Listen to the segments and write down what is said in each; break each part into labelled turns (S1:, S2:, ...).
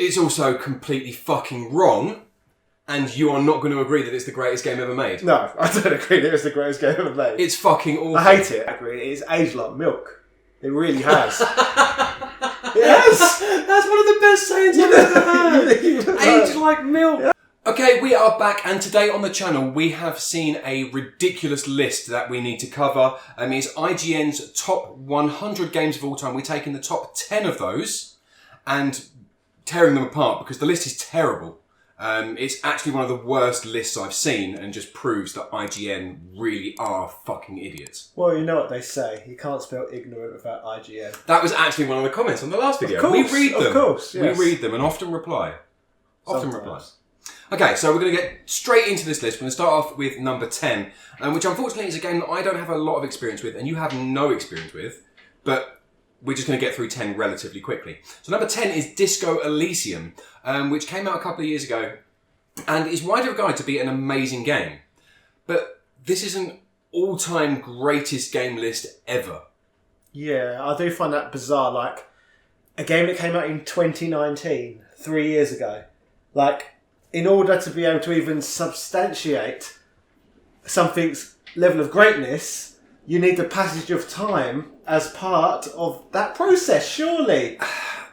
S1: it's also completely fucking wrong, and you are not going to agree that it's the greatest game ever made.
S2: No, I don't agree that it's the greatest game ever made.
S1: It's fucking awful.
S2: I hate it. I agree. It's aged like milk. It really has. It has.
S1: That's one of the best sayings I've ever heard. Aged like milk. Yeah. Okay, we are back, and today on the channel we have seen a ridiculous list that we need to cover. It's IGN's top 100 games of all time. We're taking the top 10 of those and tearing them apart because the list is terrible. It's actually one of the worst lists I've seen and just proves that IGN really are fucking idiots.
S2: Well, you know what they say. You can't spell ignorant without IGN.
S1: That was actually one of the comments on the last video.
S2: Of course,
S1: we read them.
S2: Of course, yes.
S1: We read them and often reply.
S2: Sometimes.
S1: Okay, so we're going to get straight into this list. We're going to start off with number 10, which unfortunately is a game that I don't have a lot of experience with and you have no experience with, but we're just going to get through 10 relatively quickly. So number 10 is Disco Elysium, which came out a couple of years ago and is widely regarded to be an amazing game. But this is an all-time greatest game list ever.
S2: Yeah, I do find that bizarre. Like, a game that came out in 2019, 3 years ago, like, in order to be able to even substantiate something's level of greatness, you need the passage of time as part of that process, surely.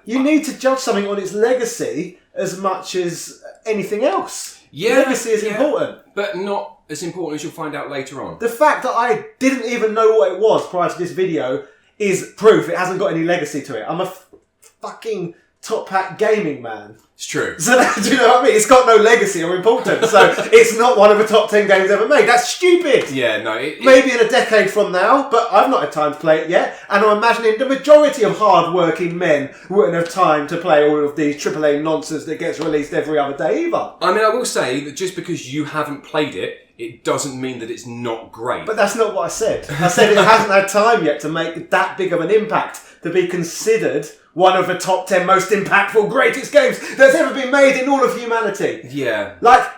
S2: You need to judge something on its legacy as much as anything else.
S1: Yeah,
S2: legacy is important.
S1: But not as important as you'll find out later on.
S2: The fact that I didn't even know what it was prior to this video is proof it hasn't got any legacy to it. I'm a fucking top hat gaming man.
S1: It's true.
S2: So do you know what I mean? It's got no legacy or importance, so it's not one of the top 10 games ever made. That's stupid.
S1: Yeah, no.
S2: Maybe in a decade from now, but I've not had time to play it yet, and I'm imagining the majority of hard-working men wouldn't have time to play all of these AAA nonsense that gets released every other day either.
S1: I mean, I will say that just because you haven't played it, it doesn't mean that it's not great.
S2: But that's not what I said. I said it hasn't had time yet to make that big of an impact, to be considered one of the top 10 most impactful, greatest games that's ever been made in all of humanity.
S1: Yeah.
S2: Like,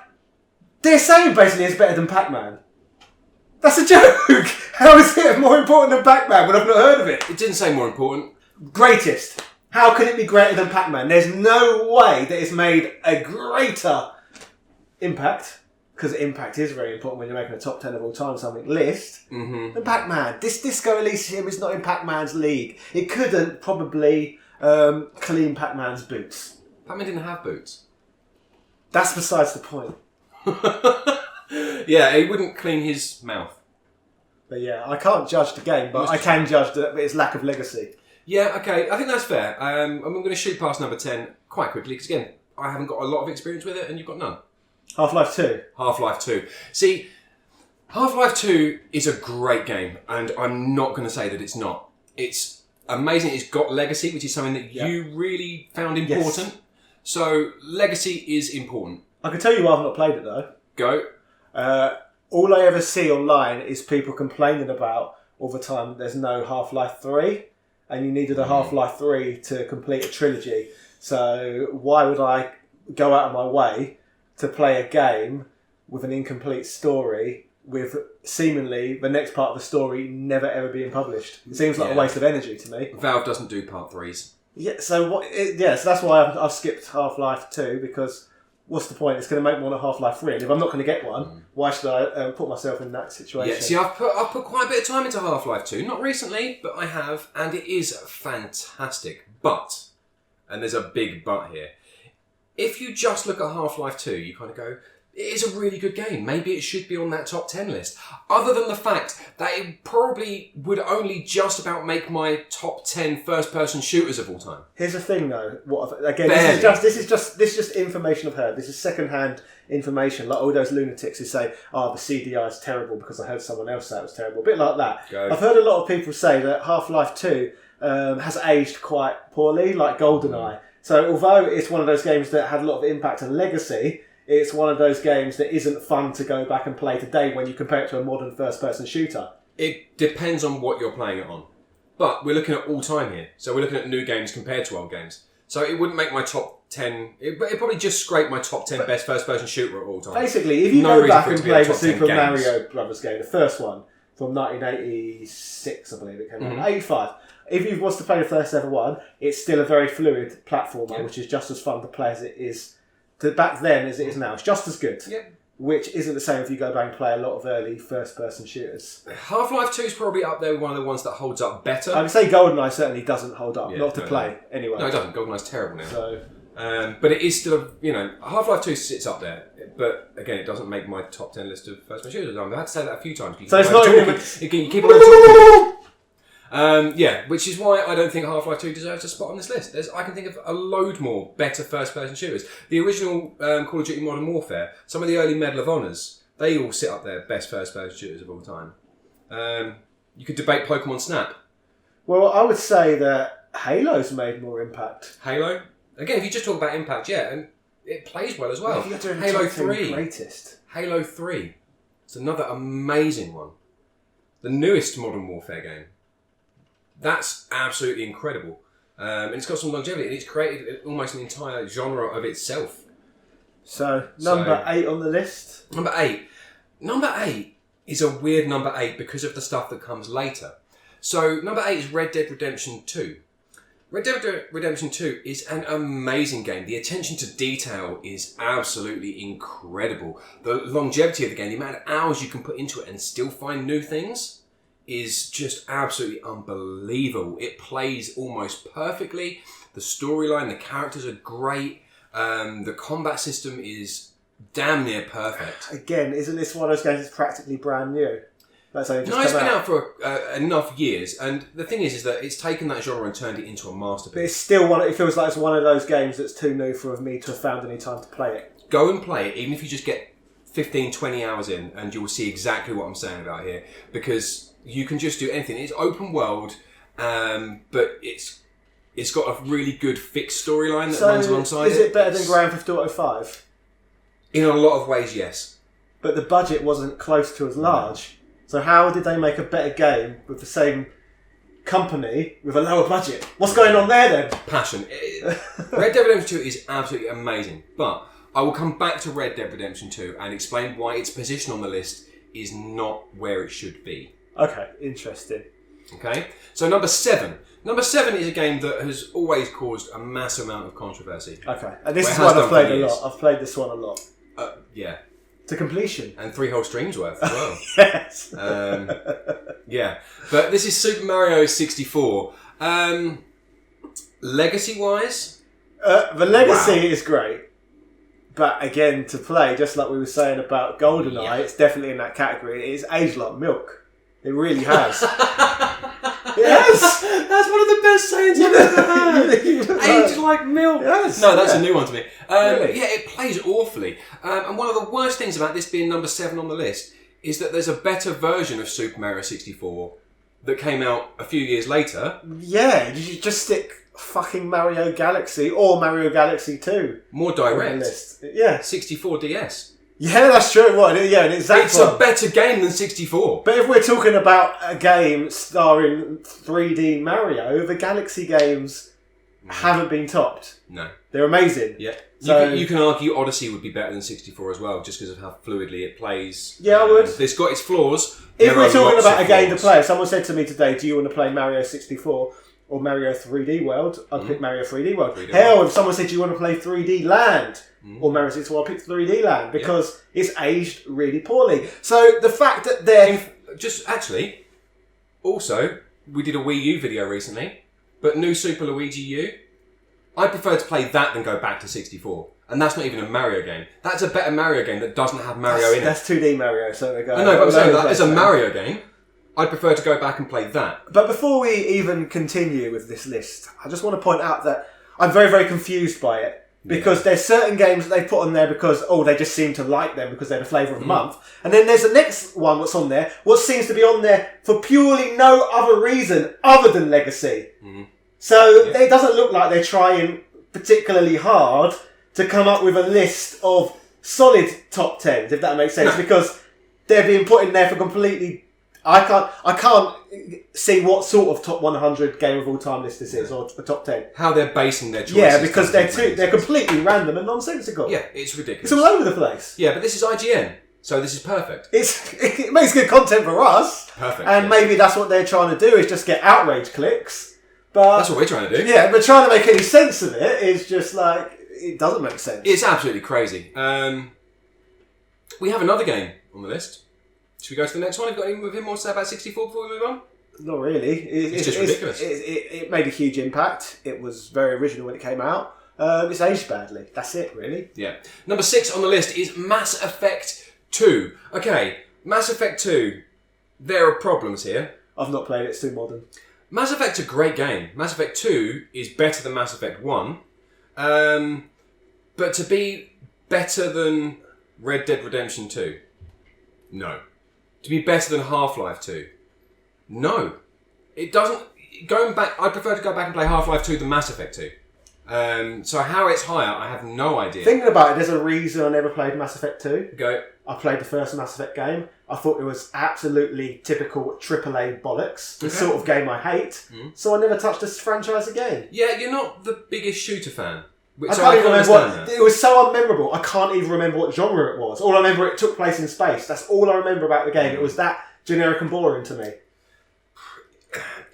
S2: they're saying basically it's better than Pac-Man. That's a joke. How is it more important than Pac-Man when I've not heard of it?
S1: It didn't say more important.
S2: Greatest. How can it be greater than Pac-Man? There's no way that it's made a greater impact, because impact is very important when you're making a top 10 of all time something list, than Pac-Man. This Disco Elysium is not in Pac-Man's league. It couldn't probably clean Pac-Man's boots.
S1: Pac-Man didn't have boots.
S2: That's besides the point.
S1: Yeah, he wouldn't clean his mouth.
S2: But yeah, I can't judge the game, but I can judge its lack of legacy.
S1: Yeah, okay, I think that's fair. I'm going to shoot past number 10 quite quickly, because again, I haven't got a lot of experience with it, and you've got none.
S2: Half-Life 2.
S1: Half-Life 2. See, Half-Life 2 is a great game, and I'm not going to say that it's not. It's amazing. It's got legacy, which is something that you really found important. Yes. So, legacy is important.
S2: I can tell you why I've not played it, though.
S1: Go.
S2: All I ever see online is people complaining about all the time there's no Half-Life 3, and you needed a Half-Life 3 to complete a trilogy. So, why would I go out of my way to play a game with an incomplete story, with seemingly the next part of the story never ever being published? It seems like a waste of energy to me.
S1: Valve doesn't do part 3s.
S2: Yeah, so so that's why I've skipped Half-Life 2, because what's the point? It's going to make one at Half-Life 3, and if I'm not going to get one, why should I put myself in that situation?
S1: Yeah, see, I've put quite a bit of time into Half-Life 2. Not recently, but I have, and it is fantastic. But, and there's a big but here, if you just look at Half-Life 2, you kind of go, it is a really good game. Maybe it should be on that top 10 list. Other than the fact that it probably would only just about make my top 10 first-person shooters of all time.
S2: Here's the thing, though. This is just information I've heard. This is second-hand information. Like all those lunatics who say, "Oh, the CDI is terrible because I heard someone else say it was terrible." A bit like that.
S1: Go.
S2: I've heard a lot of people say that Half-Life 2 has aged quite poorly, like GoldenEye. So although it's one of those games that had a lot of impact and legacy, it's one of those games that isn't fun to go back and play today when you compare it to a modern first-person shooter.
S1: It depends on what you're playing it on. But we're looking at all time here. So we're looking at new games compared to old games. So it wouldn't make my top 10... It'd probably just scrape my top 10 best first-person shooter of all time.
S2: Basically, if you go back and play the Super Mario Brothers game, the first one, from 1986, I believe it came out, 85... if you was to play the first ever one, it's still a very fluid platformer, which is just as fun to play as it is back then as it is now. It's just as good.
S1: Yeah.
S2: Which isn't the same if you go back and play a lot of early first-person shooters.
S1: Half-Life 2 is probably up there with one of the ones that holds up better.
S2: I would say GoldenEye certainly doesn't hold up, not to play, anyway.
S1: No, it doesn't. GoldenEye's terrible now.
S2: So,
S1: but it is still, Half-Life 2 sits up there. But again, it doesn't make my top 10 list of first-person shooters. I've had to say that a few times.
S2: So it's not even...
S1: You keep on talking. Which is why I don't think Half-Life 2 deserves a spot on this list. I can think of a load more better first-person shooters. The original Call of Duty Modern Warfare, some of the early Medal of Honors, they all sit up there, best first-person shooters of all time. You could debate Pokemon Snap.
S2: Well, I would say that Halo's made more impact.
S1: Halo? Again, if you just talk about impact, and it plays well as well.
S2: Well,
S1: Halo 3.
S2: Greatest.
S1: Halo 3. It's another amazing one. The newest Modern Warfare game. That's absolutely incredible. And it's got some longevity, and it's created almost an entire genre of itself.
S2: So, number 8 on the list?
S1: Number 8. Number 8 is a weird number 8 because of the stuff that comes later. So, number 8 is Red Dead Redemption 2. Red Dead Redemption 2 is an amazing game. The attention to detail is absolutely incredible. The longevity of the game, the amount of hours you can put into it and still find new things, is just absolutely unbelievable. It plays almost perfectly. The storyline, the characters are great. The combat system is damn near perfect.
S2: Again, isn't this one of those games that's practically brand new? It's been
S1: out for enough years, and the thing is that it's taken that genre and turned it into a masterpiece.
S2: But it's still it feels like it's one of those games that's too new for me to have found any time to play it.
S1: Go and play it, even if you just get 15, 20 hours in, and you will see exactly what I'm saying about here, because you can just do anything. It's open world, but it's got a really good fixed storyline that runs alongside it.
S2: Is it better than Grand Theft Auto 5?
S1: In a lot of ways, yes.
S2: But the budget wasn't close to as large. So how did they make a better game with the same company with a lower budget? What's going on there then?
S1: Passion. Red Dead Redemption 2 is absolutely amazing, but I will come back to Red Dead Redemption 2 and explain why its position on the list is not where it should be.
S2: Okay, interesting.
S1: Okay, so number 7. Number 7 is a game that has always caused a massive amount of controversy.
S2: Okay, and this is one I've played a lot. I've played this one a lot.
S1: Yeah.
S2: To completion.
S1: And 3 whole streams worth as well.
S2: Yes.
S1: Yeah. But this is Super Mario 64. Legacy-wise?
S2: The legacy is great. But again, to play, just like we were saying about GoldenEye, it's definitely in that category. It is aged like milk. It really has. Yes!
S1: That's one of the best sayings I've ever heard. Aged like milk.
S2: Yes.
S1: No, that's a new one to me.
S2: Really?
S1: Yeah, it plays awfully. And one of the worst things about this being number 7 on the list is that there's a better version of Super Mario 64 that came out a few years later.
S2: Yeah, you just stick fucking Mario Galaxy or Mario Galaxy 2.
S1: More direct.
S2: On the list. Yeah.
S1: 64 DS.
S2: Yeah, that's true. What? Yeah, an exact
S1: It's a better game than 64.
S2: But if we're talking about a game starring 3D Mario, the Galaxy games haven't been topped.
S1: No.
S2: They're amazing.
S1: Yeah.
S2: So,
S1: you can argue Odyssey would be better than 64 as well, just because of how fluidly it plays.
S2: Yeah, I would.
S1: It's got its flaws.
S2: If we're talking about a game to play, if someone said to me today, do you want to play Mario 64 or Mario 3D World? I'd pick Mario 3D World. Hell, if someone said, do you want to play 3D Land or Mario 64, I'd pick 3D Land because it's aged really poorly. So the fact that they're...
S1: Also, we did a Wii U video recently, but New Super Luigi U, I prefer to play that than go back to 64. And that's not even a Mario game. That's a better Mario game that doesn't have Mario in it.
S2: That's 2D Mario, so they go...
S1: I know, but I'm saying that as a Mario game, I'd prefer to go back and play that.
S2: But before we even continue with this list, I just want to point out that I'm very, very confused by it. Because there's certain games that they put on there because, they just seem to like them because they're the flavour of the month. And then there's the next one that's on there, what seems to be on there for purely no other reason other than legacy. So it doesn't look like they're trying particularly hard to come up with a list of solid top 10s, if that makes sense, because they're being put in there for completely... I can't see what sort of top 100 game of all time list this is, or a top 10.
S1: How they're basing their choices.
S2: Yeah, because they're completely random and nonsensical.
S1: Yeah, it's ridiculous.
S2: It's all over the place.
S1: Yeah, but this is IGN, so this is perfect.
S2: It makes good content for us.
S1: Perfect.
S2: And maybe that's what they're trying to do, is just get outrage clicks. But
S1: that's what we're trying to do.
S2: Yeah, but trying to make any sense of it is just like, it doesn't make sense.
S1: It's absolutely crazy. We have another game on the list. Should we go to the next one? Have you got anything more to say about 64 before we move on?
S2: Not really.
S1: It's just ridiculous.
S2: It made a huge impact. It was very original when it came out. It's aged badly. That's it, really.
S1: Yeah. Number 6 on the list is Mass Effect 2. Okay, Mass Effect 2. There are problems here.
S2: I've not played it. It's too modern.
S1: Mass Effect's a great game. Mass Effect 2 is better than Mass Effect 1. But to be better than Red Dead Redemption 2? No. To be better than Half-Life 2? No. It doesn't... Going back... I prefer to go back and play Half-Life 2 than Mass Effect 2. So how it's higher, I have no idea.
S2: Thinking about it, there's a reason I never played Mass Effect 2.
S1: Go.
S2: I played the first Mass Effect game. I thought it was absolutely typical AAA bollocks. The sort of game I hate. So I never touched this franchise again.
S1: Yeah, you're not the biggest shooter fan.
S2: I can't even remember what... It was so unmemorable. I can't even remember what genre it was. All I remember, it took place in space. That's all I remember about the game. It was that generic and boring to me.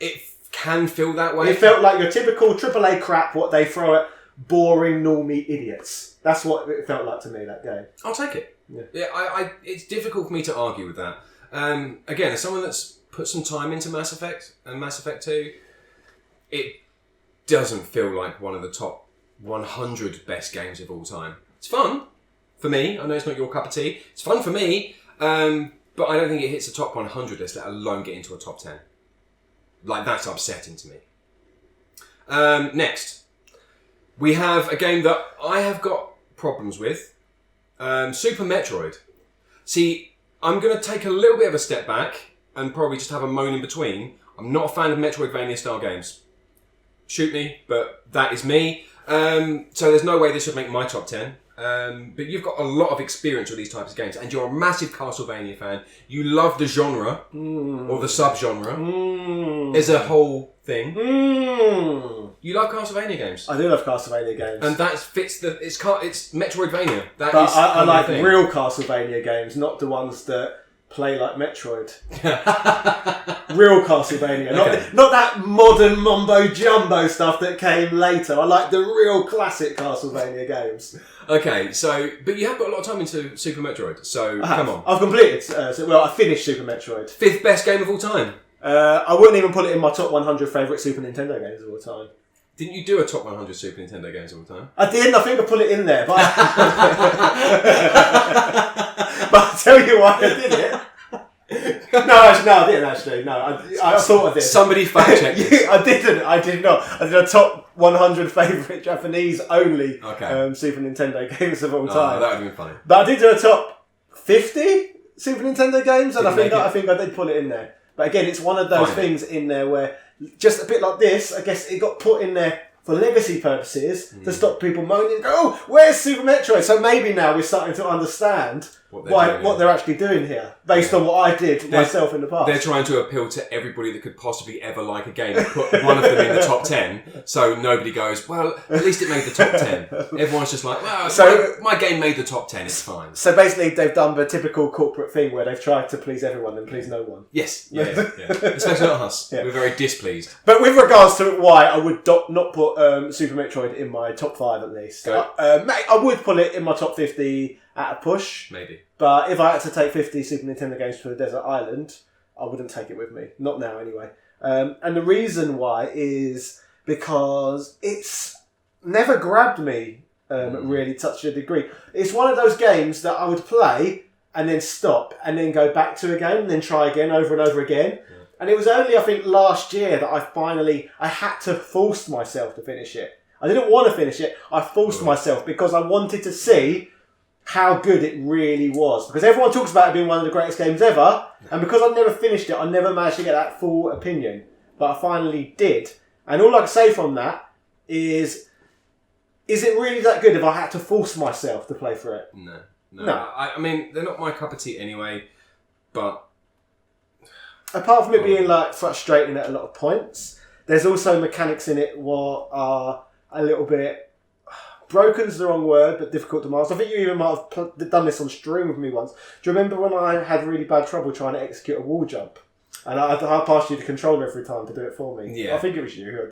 S1: It can feel that way.
S2: It felt like your typical AAA crap, what they throw at boring, normie idiots. That's what it felt like to me, that game.
S1: I'll take it. Yeah, it's difficult for me to argue with that. Again, as someone that's put some time into Mass Effect and Mass Effect 2, it doesn't feel like one of the top 100 best games of all time. It's fun for me. I know it's not your cup of tea. It's fun for me, but I don't think it hits the top 100 list, let alone get into a top 10. Like, that's upsetting to me. Next, we have a game that I have got problems with. Super Metroid. See, I'm going to take a little bit of a step back and probably just have a moan in between. I'm not a fan of Metroidvania style games. Shoot me, but that is me. So there's no way this would make my top 10. But you've got a lot of experience with these types of games, and you're a massive Castlevania fan. You love the genre, or the subgenre. There's a whole thing. You love Castlevania games.
S2: I do love Castlevania games.
S1: And that fits the... It's Metroidvania. But
S2: I like real Castlevania games, not the ones that play like Metroid. Real Castlevania.
S1: Okay.
S2: Not that modern mumbo-jumbo stuff that came later. I like the real classic Castlevania games.
S1: Okay, so... But you have put a lot of time into Super Metroid, so come on.
S2: I've completed... I finished Super Metroid.
S1: 5th best game of all time.
S2: I wouldn't even put it in my top 100 favourite Super Nintendo games of all time.
S1: Didn't you do a top 100 Super Nintendo games of all time?
S2: I didn't. I think I put it in there. But, but I'll tell you why I did it. No, I didn't actually. No, I thought I did.
S1: Somebody fact check this.
S2: I didn't. I did not. I did a top 100 favourite Japanese only Super Nintendo games of all time.
S1: That would have been funny.
S2: But I did do a top 50 Super Nintendo games, and I think I did put it in there. But again, it's one of those things in there where, just a bit like this, I guess it got put in there for legacy purposes to stop people moaning and go, oh, where's Super Metroid? So maybe now we're starting to understand what they're actually doing here, based on what I did myself in the past.
S1: They're trying to appeal to everybody that could possibly ever like a game and put one of them in the top 10, so nobody goes, well, at least it made the top 10. Everyone's just like, well, so my game made the top 10, it's fine.
S2: So basically they've done the typical corporate thing where they've tried to please everyone and please no one.
S1: Yes, yeah. Especially not us. Yeah. We're very displeased.
S2: But with regards to why I would not put Super Metroid in my top 5 at least. I would put it in my top 50 at a push.
S1: Maybe.
S2: But if I had to take 50 Super Nintendo games to a desert island, I wouldn't take it with me. Not now, anyway. And the reason why is because it's never grabbed me really to such a degree. It's one of those games that I would play and then stop and then go back to again and then try again over and over again. Yeah. And it was only, I think, last year that I had to force myself to finish it. I didn't want to finish it. I forced myself because I wanted to see how good it really was. Because everyone talks about it being one of the greatest games ever, and because I've never finished it, I never managed to get that full opinion. But I finally did. And all I can say from that is it really that good if I had to force myself to play through it?
S1: No. I mean, they're not my cup of tea anyway, but...
S2: Apart from it being frustrating at a lot of points, there's also mechanics in it what are a little bit... Broken's the wrong word, but difficult to master. I think you even might have done this on stream with me once. Do you remember when I had really bad trouble trying to execute a wall jump? And I passed you the controller every time to do it for me.
S1: Yeah.
S2: I think it was you who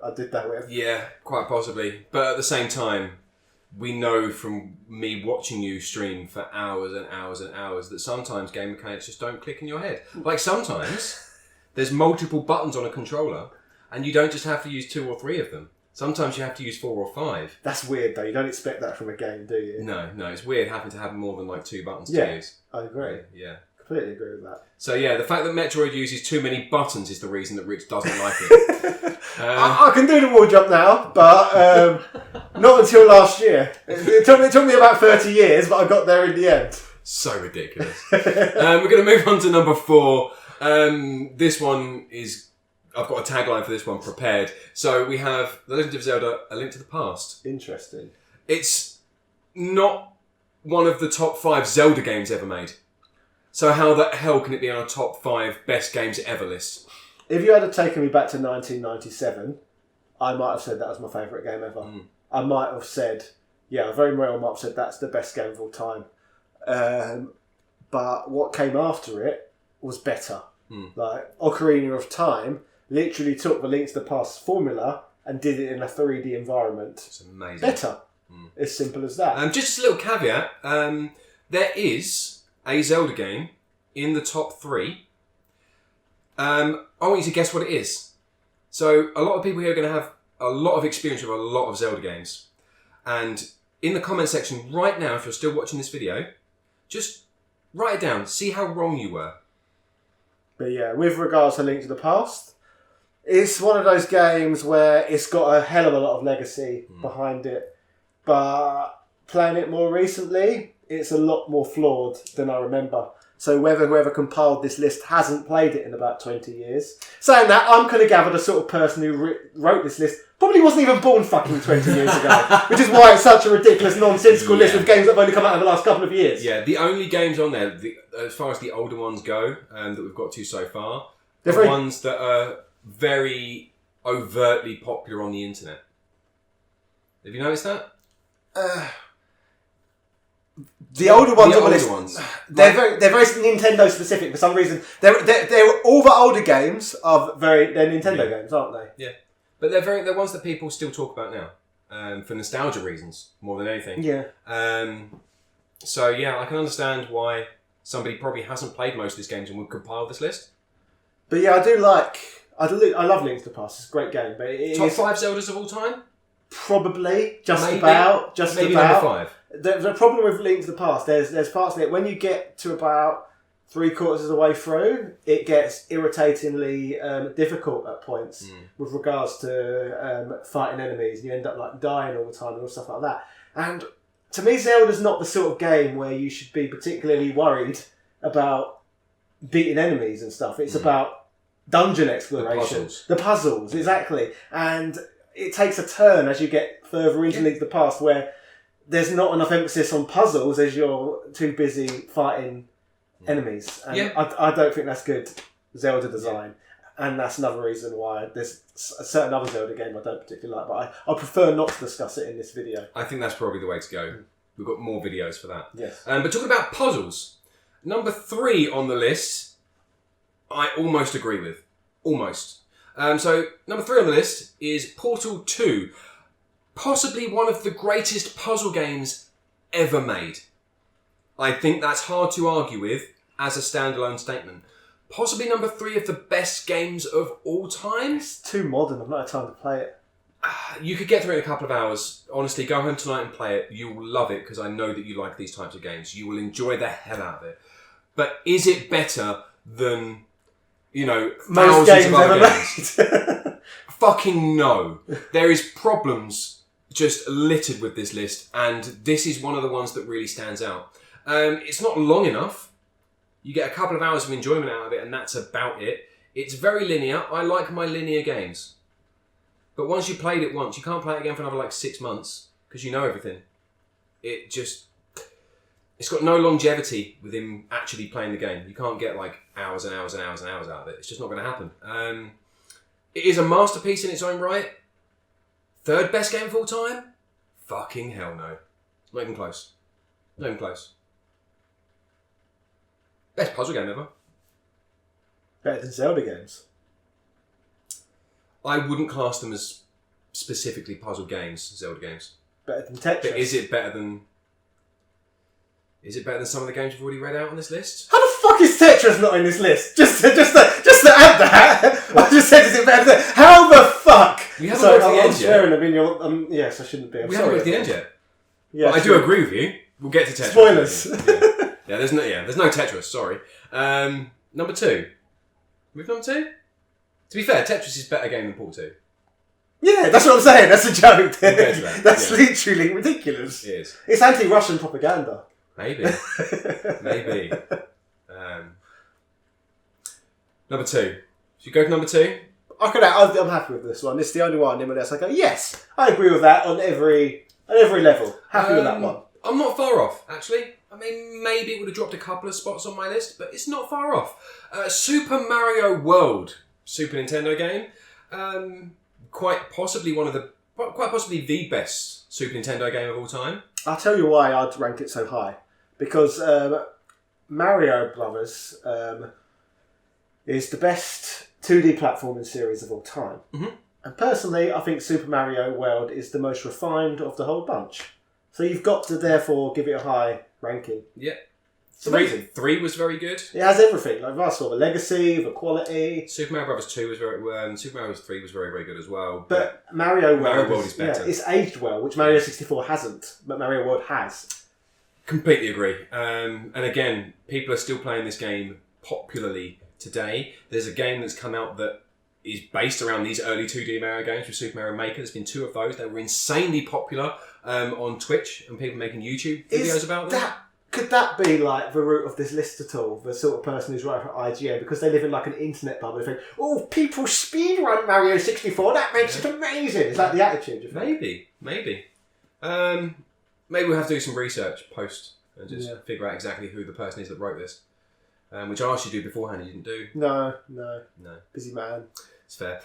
S2: I did that with.
S1: Yeah, quite possibly. But at the same time, we know from me watching you stream for hours and hours and hours that sometimes game mechanics just don't click in your head. Like sometimes there's multiple buttons on a controller and you don't just have to use 2 or 3 of them. Sometimes you have to use 4 or 5.
S2: That's weird though. You don't expect that from a game, do you?
S1: No, it's weird having to have more than like 2 buttons to use.
S2: I agree.
S1: Yeah.
S2: Completely agree with that.
S1: So yeah, the fact that Metroid uses too many buttons is the reason that Rich doesn't like it.
S2: I can do the wall jump now, but not until last year. It took me about 30 years, but I got there in the end.
S1: So ridiculous. We're going to move on to number 4. This one is... I've got a tagline for this one prepared. So we have The Legend of Zelda: A Link to the Past.
S2: Interesting.
S1: It's not one of the top 5 Zelda games ever made. So how the hell can it be on a top 5 best games ever list?
S2: If you had taken me back to 1997, I might have said that was my favourite game ever. I might have said, I very well might have said that's the best game of all time. But what came after it was better. Like Ocarina of Time literally took the Link to the Past formula and did it in a 3D environment.
S1: It's amazing.
S2: Better. As simple as that.
S1: Just a little caveat. There is a Zelda game in the top 3. I want you to guess what it is. So a lot of people here are going to have a lot of experience with a lot of Zelda games. And in the comment section right now, if you're still watching this video, just write it down. See how wrong you were.
S2: But yeah, with regards to Link to the Past, it's one of those games where it's got a hell of a lot of legacy behind it. But playing it more recently, it's a lot more flawed than I remember. So whether whoever compiled this list hasn't played it in about 20 years. Saying that, I'm going to gather the sort of person who wrote this list probably wasn't even born fucking 20 years ago. Which is why it's such a ridiculous, nonsensical list of games that have only come out in the last couple of years.
S1: Yeah, the only games on there, as far as the older ones go, that we've got to so far,
S2: They're
S1: are ones that are very overtly popular on the internet. Have you noticed that?
S2: The older ones, they're
S1: like,
S2: very Nintendo specific for some reason. They're all the older games they're Nintendo games, aren't they?
S1: Yeah, but they're ones that people still talk about now, for nostalgia reasons more than anything.
S2: Yeah.
S1: So yeah, I can understand why somebody probably hasn't played most of these games and would compile this list.
S2: But yeah, I love Link to the Past. It's a great game, but
S1: top 5 Zeldas of all time.
S2: Probably maybe
S1: number 5.
S2: The problem with Link to the Past, there's parts of it when you get to about 3/4 of the way through, it gets irritatingly difficult at points with regards to fighting enemies. You end up like dying all the time and all stuff like that. And to me, Zelda's not the sort of game where you should be particularly worried about beating enemies and stuff. It's about dungeon exploration, the puzzles, exactly. And it takes a turn as you get further into Link to the Past where there's not enough emphasis on puzzles as you're too busy fighting enemies. And I don't think that's good Zelda design. And that's another reason why there's a certain other Zelda game I don't particularly like, but I prefer not to discuss it in this video.
S1: I think that's probably the way to go. We've got more videos for that.
S2: Yes.
S1: But talking about puzzles, number 3 on the list, I almost agree with. Almost. So number 3 on the list is Portal 2. Possibly one of the greatest puzzle games ever made. I think that's hard to argue with as a standalone statement. Possibly number 3 of the best games of all time.
S2: It's too modern. I've not had time to play it.
S1: You could get through it in a couple of hours. Honestly, go home tonight and play it. You will love it because I know that you like these types of games. You will enjoy the hell out of it. But is it better than,
S2: most games
S1: of other
S2: ever
S1: games?
S2: made?
S1: Fucking no. There is problems just littered with this list, and this is one of the ones that really stands out. It's not long enough. You get a couple of hours of enjoyment out of it, and that's about it. It's very linear. I like my linear games. But once you played it once, you can't play it again for another 6 months, because you know everything. It's got no longevity within actually playing the game. You can't get hours and hours and hours and hours out of it. It's just not going to happen. It is a masterpiece in its own right. 3rd best game of all time? Fucking hell no. Not even close. Not even close. Best puzzle game ever.
S2: Better than Zelda games.
S1: I wouldn't class them as specifically puzzle games, Zelda games.
S2: Better than Tetris.
S1: But is it better than some of the games you've already read out on this list?
S2: How the fuck is Tetris not in this list? Just to add that, I just said, is it better than... How the fuck?
S1: We haven't got to the end yet.
S2: I'm swearing, I mean, you're... yes, I shouldn't be.
S1: We haven't got to the end yet.
S2: Yeah,
S1: but I do agree with you. We'll get to Tetris.
S2: Spoilers.
S1: Yeah, there's no Tetris, sorry. Number 2. Move number 2? To be fair, Tetris is a better game than Portal 2.
S2: Yeah, that's what I'm saying. That's a joke.
S1: We'll get to that.
S2: That's literally ridiculous.
S1: It is.
S2: It's anti-Russian propaganda.
S1: Maybe. Maybe. Number 2. Should you go to number 2?
S2: Okay, I'm happy with this one. It's the only one in my list. I go, yes, I agree with that on every level. Happy with that one.
S1: I'm not far off, actually. I mean, maybe it would have dropped a couple of spots on my list, but it's not far off. Super Mario World, Super Nintendo game. Quite possibly the best Super Nintendo game of all time.
S2: I'll tell you why I'd rank it so high. Because Mario Brothers is the best 2D platforming series of all time.
S1: Mm-hmm.
S2: And personally, I think Super Mario World is the most refined of the whole bunch. So you've got to therefore give it a high ranking.
S1: Yeah.
S2: It's amazing.
S1: 3 was very good.
S2: It has everything. Like I saw the legacy, the quality.
S1: Super Mario Brothers 2 was very... Super Mario 3 was very, very good as well.
S2: But Mario
S1: World is better.
S2: Yeah, it's aged well, which Mario 64 hasn't. But Mario World has.
S1: Completely agree. And again, people are still playing this game popularly today. There's a game that's come out that is based around these early 2D Mario games with Super Mario Maker. There's been 2 of those. They were insanely popular on Twitch and people making YouTube videos about them.
S2: Could that be like the root of this list at all? The sort of person who's writing for IGN because they live in like an internet bubble. They think, oh, people speedrun Mario 64. That makes it amazing. Is that the attitude? You think?
S1: Maybe. Maybe we'll have to do some research post and just figure out exactly who the person is that wrote this. Which I asked you to do beforehand, you didn't do.
S2: No. Busy man.
S1: It's fair.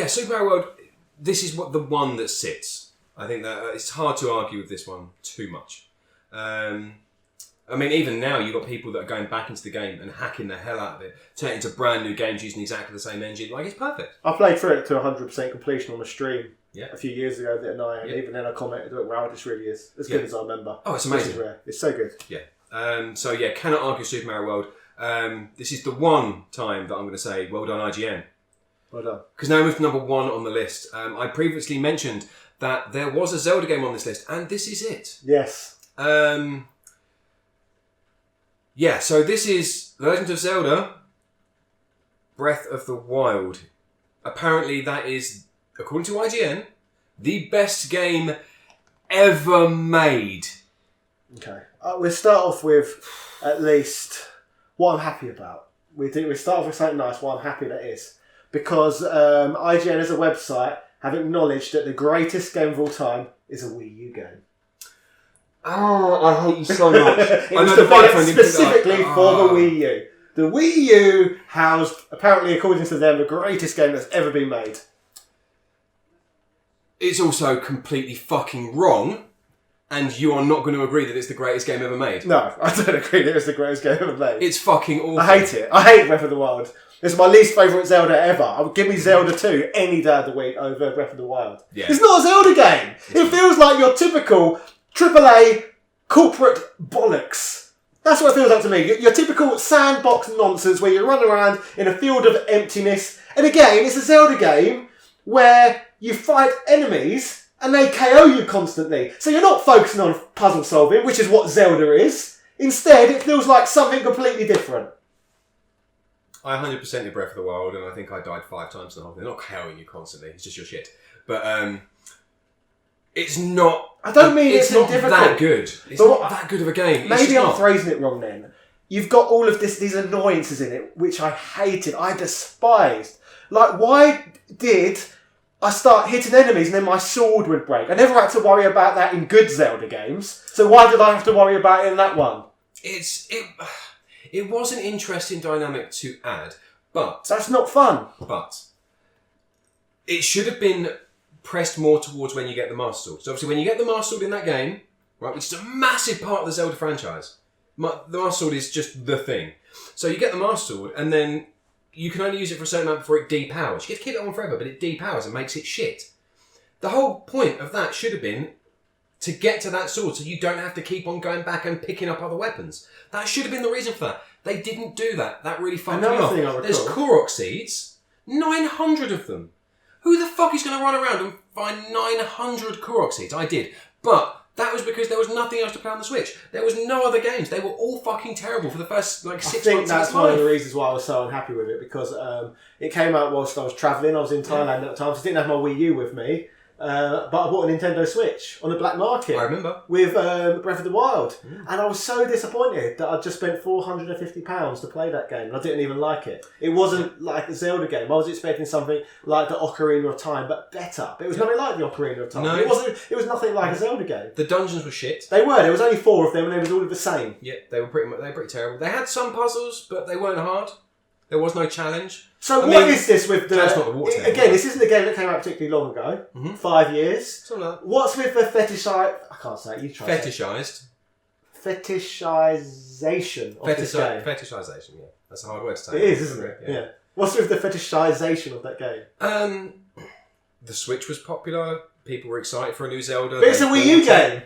S1: Super Mario World, this is the one that sits. I think that it's hard to argue with this one too much. I mean, even now, you've got people that are going back into the game and hacking the hell out of it, turning it into brand new games using exactly the same engine. Like, it's perfect.
S2: I played through it to 100% completion on a stream
S1: a
S2: few years ago, and even then I commented, wow, this really is as good as I remember.
S1: Oh, it's amazing.
S2: This is rare. It's so good.
S1: Yeah. Cannot argue Super Mario World. This is the one time that I'm going to say, well done, IGN.
S2: Well done. Because
S1: now we move to number 1 on the list. I previously mentioned that there was a Zelda game on this list, and this is it.
S2: Yes.
S1: So this is The Legend of Zelda Breath of the Wild. Apparently that is, according to IGN, the best game ever made.
S2: Okay. We'll start off with at least what I'm happy about. We start off with something nice, what I'm happy that is. Because IGN as a website have acknowledged that the greatest game of all time is a Wii U game.
S1: Oh, I hate you so much.
S2: It was developed specifically for the Wii U. The Wii U housed, apparently according to them, the greatest game that's ever been made.
S1: It's also completely fucking wrong, and you are not going to agree that it's the greatest game ever made.
S2: No, I don't agree that it's the greatest game ever made.
S1: It's fucking awful.
S2: I hate it. I hate Breath of the Wild. It's my least favourite Zelda ever. I would give me Zelda 2 any day of the week over Breath of the Wild. Yeah. It's not a Zelda game. It feels like your typical AAA corporate bollocks. That's what it feels like to me. Your typical sandbox nonsense where you run around in a field of emptiness. And again, it's a Zelda game where you fight enemies and they KO you constantly. So you're not focusing on puzzle solving, which is what Zelda is. Instead, it feels like something completely different.
S1: I 100% did Breath of the Wild, and I think I died 5 times in the whole thing. They're not KOing you constantly, it's just your shit. But it's not...
S2: I don't mean it's
S1: not
S2: difficult.
S1: that good. It's not that good of a game.
S2: Maybe I'm phrasing it wrong then. You've got all of these annoyances in it, which I hated, I despised. Like, why did I start hitting enemies and then my sword would break? I never had to worry about that in good Zelda games, so why did I have to worry about it in that one? It
S1: was an interesting dynamic to add, but...
S2: That's not fun.
S1: But it should have been pressed more towards when you get the Master Sword. So obviously when you get the Master Sword in that game, right, which is a massive part of the Zelda franchise, the Master Sword is just the thing. So you get the Master Sword, and then you can only use it for a certain amount before it depowers. You get to keep it on forever, but it depowers and makes it shit. The whole point of that should have been to get to that sword so you don't have to keep on going back and picking up other weapons. That should have been the reason for that. They didn't do that. That really fucked me off.
S2: Thing I recall.
S1: There's Korok seeds, 900 of them. Who the fuck is going to run around and find 900 Korok seeds? I did. But that was because there was nothing else to play on the Switch. There was no other games. They were all fucking terrible for the first 6 months of its life.
S2: I think that's one of the reasons why I was so unhappy with it, because it came out whilst I was travelling. I was in Thailand at the time, so I didn't have my Wii U with me. But I bought a Nintendo Switch on the black market.
S1: I remember.
S2: With Breath of the Wild. And I was so disappointed that I just spent £450 to play that game. And I didn't even like it. It wasn't like a Zelda game. I was expecting something like the Ocarina of Time, but better. But it was nothing like the Ocarina of Time.
S1: No.
S2: It was nothing like a Zelda game.
S1: The dungeons were shit.
S2: They were. There was only 4 of them, and they was all the same.
S1: Yeah, they were pretty terrible. They had some puzzles, but they weren't hard. There was no challenge.
S2: So what is this with the...
S1: That's not the water
S2: again, this isn't a game that came out particularly long ago. 5 years.
S1: Something like that.
S2: What's with the I can't say it. You try.
S1: Fetishised.
S2: Fetishization of this game.
S1: Fetishization, yeah. That's a hard word to say.
S2: It is, isn't it? Yeah. What's with the fetishization of that game?
S1: The Switch was popular. People were excited for a new Zelda.
S2: But it's a Wii U game.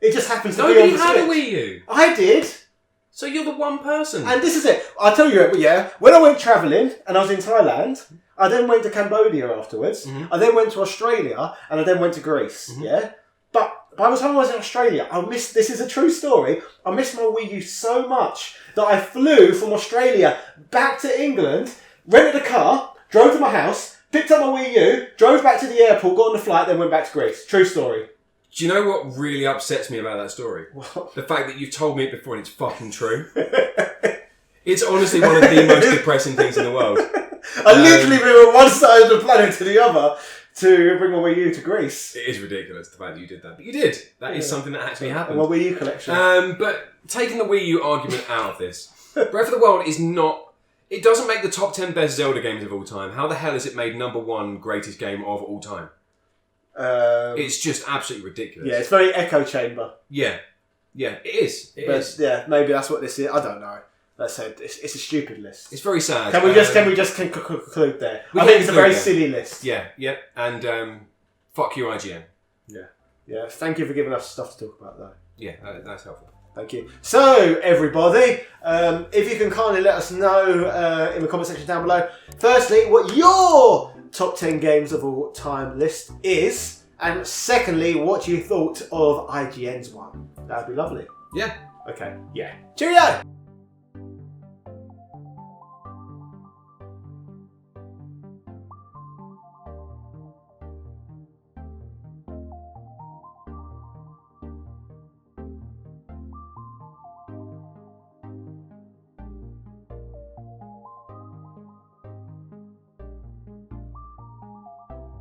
S2: It just happens to be on
S1: Nobody
S2: the
S1: had a
S2: Switch.
S1: Wii U.
S2: I did.
S1: So you're the one person.
S2: And this is it. I'll tell you, when I went travelling and I was in Thailand, I then went to Cambodia afterwards. I then went to Australia and I then went to Greece. Yeah? But by the time I was in Australia, this is a true story, I missed my Wii U so much that I flew from Australia back to England, rented a car, drove to my house, picked up my Wii U, drove back to the airport, got on the flight, then went back to Greece. True story.
S1: Do you know what really upsets me about that story?
S2: What?
S1: The fact that you've told me it before and it's fucking true. It's honestly one of the most depressing things in the world.
S2: I literally flew from one side of the planet to the other to bring my Wii U to Greece.
S1: It is ridiculous, the fact that you did that. But you did. That is something that actually happened.
S2: My Wii U collection.
S1: But taking the Wii U argument out of this, Breath of the Wild is not... It doesn't make the top 10 best Zelda games of all time. How the hell is it made #1 greatest game of all time? It's just absolutely ridiculous.
S2: Yeah, it's very echo chamber.
S1: Yeah, it is. It is.
S2: Yeah, maybe that's what this is. I don't know. Let's say it's a stupid list.
S1: It's very sad.
S2: Can we just conclude there? I think it's a very silly list.
S1: Yeah, and fuck you, IGN.
S2: Yeah. Thank you for giving us stuff to talk about, though.
S1: Yeah, that's helpful.
S2: Thank you. So, everybody, if you can kindly let us know in the comment section down below, firstly, what your top 10 games of all time list is, and secondly, what you thought of IGN's one. That would be lovely.
S1: Yeah.
S2: Okay. Yeah. Cheerio!